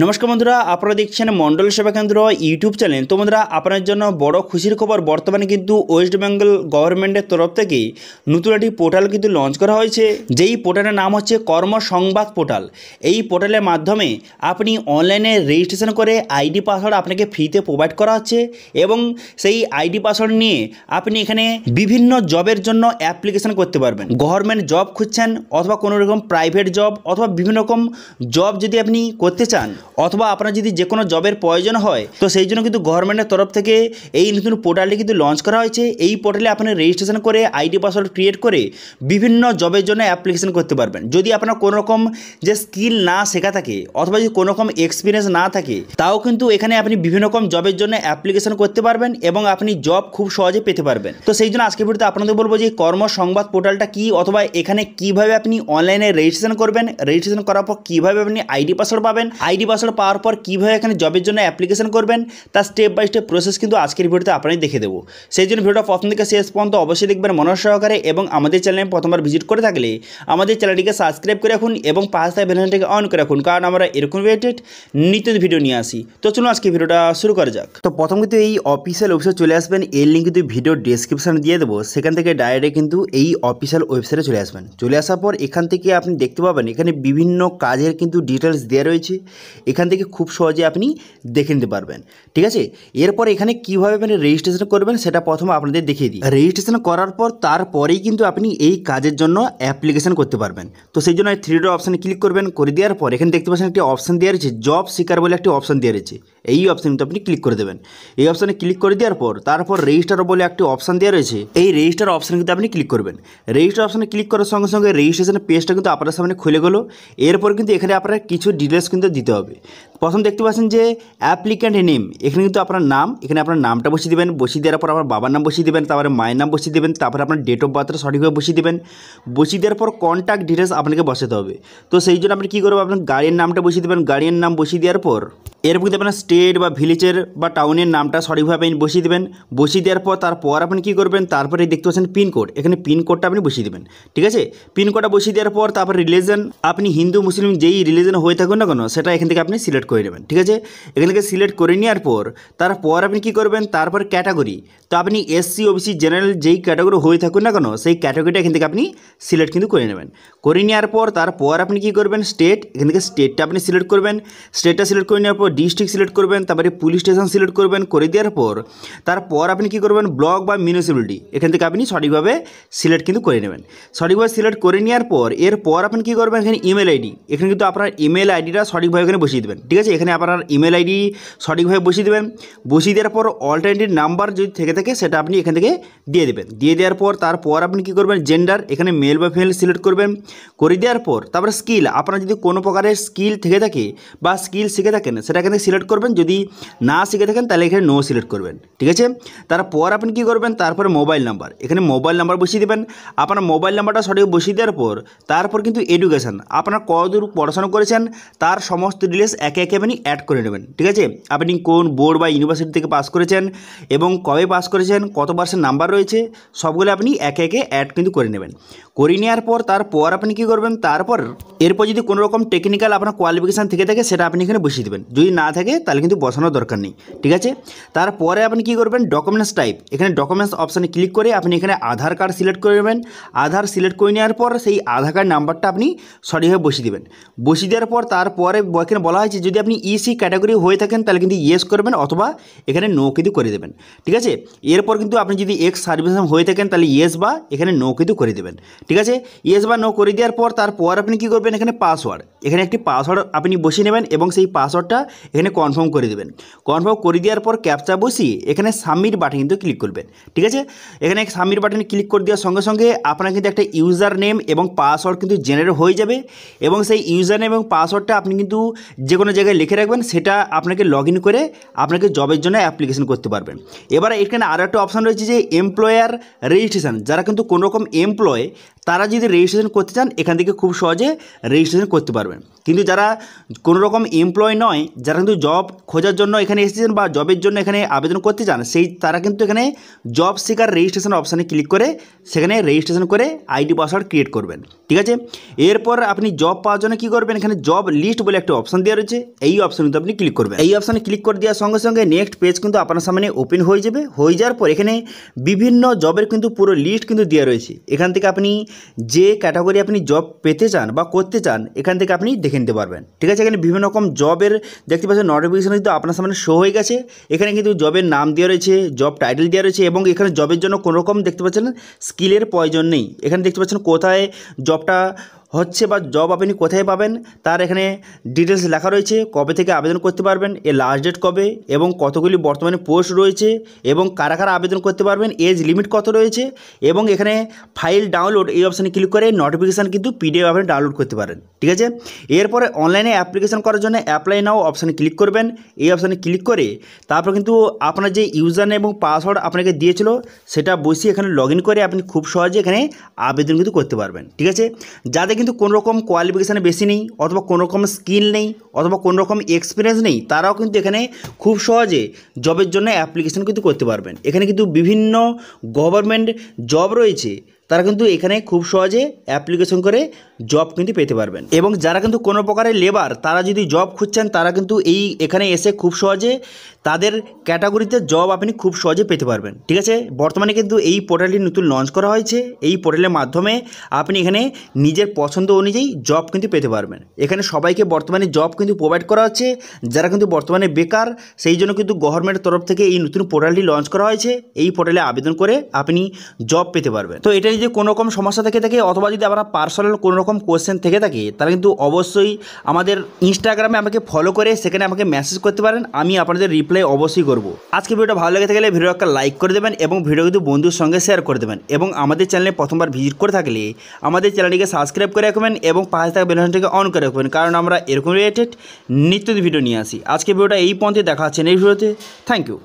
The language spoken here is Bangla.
নমস্কার বন্ধুরা, আপনারা দেখছেন মন্ডল সেবা কেন্দ্র ইউটিউব চ্যানেল। তো বন্ধুরা, আপনার জন্য বড় খুশির খবর, বর্তমানে কিন্তু ওয়েস্ট বেঙ্গল গভর্নমেন্টের তরফ থেকে নতুন একটি পোর্টাল কিন্তু লঞ্চ করা হয়েছে, যেই পোর্টালের নাম হচ্ছে কর্মসংবাদ পোর্টাল। এই পোর্টালের মাধ্যমে আপনি অনলাইনে রেজিস্ট্রেশন করে আইডি পাসওয়ার্ড আপনাকে ফ্রিতে প্রোভাইড করা হচ্ছে এবং সেই আইডি পাসওয়ার্ড নিয়ে আপনি এখানে বিভিন্ন জবের জন্য অ্যাপ্লিকেশন করতে পারবেন। গভর্নমেন্ট জব খুঁজছেন অথবা কোনো রকম প্রাইভেট জব অথবা বিভিন্ন রকম জব যদি আপনি করতে চান, অথবা আপনার যদি যে কোনো জবের প্রয়োজন হয়, তো সেই জন্য কিন্তু গভর্নমেন্টের তরফ থেকে এই নতুন পোর্টালটি কিন্তু লঞ্চ করা হয়েছে। এই পোর্টালে আপনি রেজিস্ট্রেশন করে আইডি পাসওয়ার্ড ক্রিয়েট করে বিভিন্ন জবের জন্য অ্যাপ্লিকেশন করতে পারবেন। যদি আপনার কোনো রকম যে স্কিল না শেখা থাকে অথবা যদি কোনো রকম এক্সপিরিয়েন্স না থাকে, তাও কিন্তু এখানে আপনি বিভিন্ন রকম জবের জন্য অ্যাপ্লিকেশন করতে পারবেন এবং আপনি জব খুব সহজে পেতে পারবেন। তো সেই জন্য আজকের ভিডিওতে আপনাদের বলবো যে কর্মসংবাদ পোর্টালটা কি, অথবা এখানে কিভাবে আপনি অনলাইনে রেজিস্ট্রেশন করবেন, রেজিস্ট্রেশন করার পর কিভাবে আপনি আইডি পাসওয়ার্ড পাবেন, আইডি পাসওয়ার্ড পাওয়ার পর কীভাবে এখানে জবের জন্য অ্যাপ্লিকেশন করবেন, তার স্টেপ বাই স্টেপ প্রসেস কিন্তু আজকের ভিডিওতে আপনাদের দেখে দেবো। সেই জন্য ভিডিওটা প্রথম থেকে শেষ পর্যন্ত অবশ্যই দেখবেন মনোযোগ সহকারে, এবং আমাদের চ্যানেলে প্রথমবার ভিজিট করে থাকলে আমাদের চ্যানেলটিকে সাবস্ক্রাইব করে রাখুন এবং পাশে থাকা বেল আইকনটিকে অন করে রাখুন, কারণ আমরা এরকম রিলেটেড নিত্য ভিডিও নিয়ে আসি। তো চলুন আজকে ভিডিওটা শুরু করা যাক। তো প্রথম কিন্তু এই অফিসিয়াল ওয়েবসাইট চলে আসবেন, এর লিঙ্ক কিন্তু ভিডিও ডেসক্রিপশনে দিয়ে দেবো। সেখান থেকে ডাইরেক্ট কিন্তু এই অফিসিয়াল ওয়েবসাইটে চলে আসবেন। চলে আসার পর এখান থেকে আপনি দেখতে পাবেন এখানে বিভিন্ন কাজের কিন্তু ডিটেলস দেওয়া রয়েছে। এখান থেকে খুব সহজে আপনি দেখে নিতে পারবেন, ঠিক আছে। এরপর এখানে কীভাবে আপনি রেজিস্ট্রেশন করবেন সেটা প্রথমে আপনাদের দেখিয়ে দিই। রেজিস্ট্রেশন করার পর তারপরেই কিন্তু আপনি এই কাজের জন্য অ্যাপ্লিকেশন করতে পারবেন। তো সেই জন্য থ্রি ডট অপশানে ক্লিক করবেন। করে দেওয়ার পর এখানে দেখতে পাচ্ছেন একটি অপশান দেওয়া রয়েছে, জব সিকার বলে একটি অপশান দেওয়া রয়েছে। এই অপশান কিন্তু আপনি ক্লিক করে দেবেন। এই অপশানে ক্লিক করে দেওয়ার পর তারপর রেজিস্টার বলে একটি অপশান দেওয়া রয়েছে, এই রেজিস্টার অপশানে কিন্তু আপনি ক্লিক করবেন। রেজিস্টার অপশানে ক্লিক করার সঙ্গে সঙ্গে রেজিস্ট্রেশনের পেজটা কিন্তু আপনার সামনে খুলে গেল। এরপর কিন্তু এখানে আপনার কিছু ডিটেলস কিন্তু দিতে হবে। প্রথম দেখতে পাচ্ছেন যে অ্যাপ্লিক্যান্ট নেম, এখানে কিন্তু আপনার নাম, এখানে আপনার নামটা বসিয়ে দেবেন। বসিয়ে দেওয়ার পর আপনার বাবার নাম বসিয়ে দেবেন, তারপরে মায়ের নাম বসিয়ে দেবেন, তারপরে আপনার ডেট অফ বার্থটা সঠিকভাবে বসিয়ে দেবেন। বসিয়ে দেওয়ার পর কন্ট্যাক্ট ডিটেলস আপনাকে বসাতে হবে। তো সেই জন্য আপনি কী করবেন, আপনার গাড়ির নামটা বসিয়ে দেবেন। গাড়ির নাম বসিয়ে দেওয়ার পর এরপর কিন্তু আপনার স্টেট বা ভিলেজের বা টাউনের নামটা সঠিকভাবে বসিয়ে দেবেন। বসিয়ে দেওয়ার পর তারপর আপনি কী করবেন, তারপরে দেখতে পাচ্ছেন পিনকোড, এখানে পিনকোডটা আপনি বসিয়ে দেবেন, ঠিক আছে। পিনকোডটা বসিয়ে দেওয়ার পর তারপর রিলিজন, আপনি হিন্দু মুসলিম যেই রিলিজন হয়ে থাকুন না কেন সেটা এখান থেকে আপনি সিলেক্ট করে নেবেন, ঠিক আছে। এখান থেকে সিলেক্ট করে নেওয়ার পর তারপর আপনি কী করবেন, তারপর ক্যাটাগরি, তো আপনি এসসি ওবিসি জেনারেল যেই ক্যাটাগরি হয়ে থাকুন না কেন সেই ক্যাটাগরিটা এখান থেকে আপনি সিলেক্ট কিন্তু করে নেবেন। করে নেওয়ার পর তারপর আপনি কী করবেন, স্টেট, এখান থেকে স্টেটটা আপনি সিলেক্ট করবেন। স্টেটটা সিলেক্ট করে নেওয়ার পর ডিস্ট্রিক্ট সিলেক্ট করবেন, তারপরে পুলিশ স্টেশন সিলেক্ট করবেন। করে দেওয়ার পর তারপর আপনি কী করবেন, ব্লক বা মিউনিসিপ্যালিটি এখান থেকে আপনি সঠিকভাবে সিলেক্ট কিন্তু করে নেবেন। সঠিকভাবে সিলেক্ট করে নেওয়ার পর এরপর আপনি কী করবেন, এখানে ইমেল আইডি, এখানে কিন্তু আপনার ইমেল আইডিটা সঠিকভাবে এখানে বসিয়ে দেবেন, ঠিক আছে। এখানে আপনার ইমেল আইডি সঠিকভাবে বসিয়ে দেবেন। বসিয়ে দেওয়ার পর অল্টারনেটিভ নাম্বার যদি থেকে থাকে সেটা আপনি এখান থেকে দিয়ে দেবেন। দিয়ে দেওয়ার পর তারপর আপনি কী করবেন, জেন্ডার, এখানে মেল বা ফিমেল সিলেক্ট করবেন। করে দেওয়ার পর তারপরে স্কিল, আপনার যদি কোনো প্রকারের স্কিল থেকে থাকে বা স্কিল শিখে থাকেন সেটা এখানে সিলেক্ট করবেন। যদি না শিখে থাকেন তাহলে এখানে নো সিলেক্ট করবেন, ঠিক আছে। তারপর আপনি কী করবেন, তারপরে মোবাইল নাম্বার, এখানে মোবাইল নাম্বার বসিয়ে দেবেন। আপনার মোবাইল নাম্বারটা সঠিক বসিয়ে দেওয়ার পর তারপর কিন্তু এডুকেশান, আপনার কতদূর পড়াশোনা করেছেন তার সমস্ত ডিটেলস একে একে আপনি অ্যাড করে নেবেন, ঠিক আছে। আপনি কোন বোর্ড বা ইউনিভার্সিটি থেকে পাস করেছেন এবং কবে পাস করেছেন, কত পার্সেন্ট নাম্বার রয়েছে, সবগুলো আপনি একে একে অ্যাড কিন্তু করে নেবেন। করে নেওয়ার পর তারপর আপনি কী করবেন, তারপর এরপর যদি কোনো রকম টেকনিক্যাল আপনার কোয়ালিফিকেশান থেকে থাকে সেটা আপনি এখানে বসিয়ে দেবেন। যদি না থাকে তাহলে কিন্তু বসানোর দরকার নেই, ঠিক আছে। তারপরে আপনি কী করবেন, ডকুমেন্টস টাইপ, এখানে ডকুমেন্টস অপশানে ক্লিক করে আপনি এখানে আধার কার্ড সিলেক্ট করে নেবেন। আধার সিলেক্ট করে নেওয়ার পর সেই আধার কার্ড নাম্বারটা আপনি সঠিকভাবে বসিয়ে দেবেন। বসিয়ে দেওয়ার পর তারপরে এখানে বলা হয়েছে যদি আপনি ইসি ক্যাটাগরি হয়ে থাকেন তাহলে কিন্তু ইয়েস করবেন অথবা এখানে নো কিন্তু করে দেবেন, ঠিক আছে। এরপর কিন্তু আপনি যদি এক্স সার্ভিস হয়ে থাকেন তাহলে ইয়েস বা এখানে নো কিন্তু করে দেবেন, ঠিক আছে। ইয়েস বা নো করে দেওয়ার পর তারপর আপনি কী করবেন, এখানে পাসওয়ার্ড, এখানে একটি পাসওয়ার্ড আপনি বসিয়ে নেবেন এবং সেই পাসওয়ার্ডটা এখানে কনফার্ম করে দেবেন। কনফার্ম করে দেওয়ার পর ক্যাপচা বসিয়ে এখানে সাবমিট বাটন কিন্তু ক্লিক করবেন, ঠিক আছে। এখানে সাবমিট বাটনে ক্লিক করে দেওয়ার সঙ্গে সঙ্গে আপনার কিন্তু একটা ইউজার নেম এবং পাসওয়ার্ড কিন্তু জেনারেট হয়ে যাবে এবং সেই ইউজার নেম এবং পাসওয়ার্ডটা আপনি কিন্তু যে কোনো জায়গায় লিখে রাখবেন, সেটা আপনাকে লগ ইন করে আপনাকে জবের জন্য অ্যাপ্লিকেশন করতে পারবেন। এবার এখানে আরও একটা অপশান রয়েছে যে এমপ্লয়ার রেজিস্ট্রেশন, যারা কিন্তু কোনো রকম এমপ্লয় তারা যদি রেজিস্ট্রেশন করতে চান এখান থেকে খুব সহজে রেজিস্ট্রেশন করতে পারবেন। কিন্তু যারা কোনো রকম এমপ্লয় নয়, যারা কিন্তু জব খোঁজার জন্য এখানে এসেছেন বা জবের জন্য এখানে আবেদন করতে চান, তারা কিন্তু এখানে জব সিকার রেজিস্ট্রেশন অপশানে ক্লিক করে সেখানে রেজিস্ট্রেশন করে আইডি পাসওয়ার্ড ক্রিয়েট করবেন। ঠিক আছে, এরপর আপনি জব পাওয়ার জন্য কী করবেন, এখানে জব লিস্ট বলে একটা অপশান দেওয়া রয়েছে, এই অপশানে কিন্তু আপনি ক্লিক করবেন। এই অপশানে ক্লিক করে দেওয়ার সঙ্গে সঙ্গে নেক্সট পেজ কিন্তু আপনার সামনে ওপেন হয়ে যাবে। হয়ে যাওয়ার পর এখানে বিভিন্ন জবের কিন্তু পুরো লিস্ট কিন্তু দেওয়া রয়েছে। এখান থেকে আপনি যে ক্যাটাগরি আপনি জব পেতে চান বা করতে চান এখান থেকে আপনি দেখে নিতে পারবেন। ঠিক আছে, এখানে বিভিন্ন রকম জবের দেখতে পাচ্ছেন নোটিফিকেশন কিন্তু আপনার সামনে শো হয়ে গেছে। এখানে কিন্তু জবের নাম দেওয়া রয়েছে, জব টাইটেল দেওয়া রয়েছে এবং এখানে জবের জন্য কোনো রকম দেখতে পাচ্ছেন স্কিলের প্রয়োজন নেই। এখানে দেখতে পাচ্ছেন কোথায় জবটা হচ্ছে বা জব আপনি কোথায় পাবেন তার এখানে ডিটেলস লেখা রয়েছে, কবে থেকে আবেদন করতে পারবেন, এর লাস্ট ডেট কবে এবং কতগুলি বর্তমানে পোস্ট রয়েছে এবং কারা কারা আবেদন করতে পারবেন, এজ লিমিট কত রয়েছে এবং এখানে ফাইল ডাউনলোড এই অপশানে ক্লিক করে নোটিফিকেশান কিন্তু পিডিএফ আপনি ডাউনলোড করতে পারেন। ঠিক আছে, এরপরে অনলাইনে অ্যাপ্লিকেশন করার জন্য অ্যাপ্লাই নাও অপশানে ক্লিক করবেন। এই অপশানে ক্লিক করে তারপর কিন্তু আপনার যে ইউজার নেম এবং পাসওয়ার্ড আপনাকে দিয়েছিল সেটা বসিয়ে এখানে লগ ইন করে আপনি খুব সহজে এখানে আবেদন কিন্তু করতে পারবেন। ঠিক আছে, যাদের কিন্তু কোনো রকম কোয়ালিফিকেশানে বেশি নেই অথবা কোনো রকম স্কিল নেই অথবা কোনো রকম এক্সপিরিয়েন্স নেই, তারাও কিন্তু এখানে খুব সহজে জবের জন্য অ্যাপ্লিকেশান কিন্তু করতে পারবেন। এখানে কিন্তু বিভিন্ন গভর্নমেন্ট জব রয়েছে, তারা কিন্তু এখানে খুব সহজে অ্যাপ্লিকেশন করে জব কিন্তু পেতে পারবেন। এবং যারা কিন্তু কোনো প্রকারের লেবার তারা যদি জব খুঁজছেন তারা কিন্তু এখানে এসে খুব সহজে তাদের ক্যাটাগরিতে জব আপনি খুব সহজে পেতে পারবেন। ঠিক আছে, বর্তমানে কিন্তু এই পোর্টালটি নতুন লঞ্চ করা হয়েছে। এই পোর্টালের মাধ্যমে আপনি এখানে নিজের পছন্দ অনুযায়ী জব কিন্তু পেতে পারবেন। এখানে সবাইকে বর্তমানে জব কিন্তু প্রোভাইড করা হচ্ছে, যারা কিন্তু বর্তমানে বেকার সেই জন্য কিন্তু গভর্নমেন্টের তরফ থেকে এই নতুন পোর্টালটি লঞ্চ করা হয়েছে। এই পোর্টালে আবেদন করে আপনি জব পেতে পারবেন। তো এটা যদি কোনো রকম সমস্যা থেকে থাকে অথবা যদি আপনার পার্সোনাল কোনো রকম কোয়েশ্চেন থেকে থাকে তাহলে কিন্তু অবশ্যই আমাদের ইনস্টাগ্রামে আমাকে ফলো করে সেখানে আমাকে মেসেজ করতে পারেন, আমি আপনাদের রিপ্লাই অবশ্যই করব। আজকে ভিডিওটা ভালো লেগে থাকলে ভিডিও একটা লাইক করে দেবেন এবং ভিডিও কিন্তু বন্ধুর সঙ্গে শেয়ার করে দেবেন এবং আমাদের চ্যানেলে প্রথমবার ভিজিট করে থাকলে আমাদের চ্যানেলটিকে সাবস্ক্রাইব করে রাখবেন এবং পাশে থাকা বেল আইকনটিকে অন করে রাখবেন, কারণ আমরা এরকম রিলেটেড নিত্য ভিডিও নিয়ে আসি। আজকে ভিডিওটা এই পর্যন্ত দেখা হচ্ছে নেক্সট ভিডিওতে। Thank you.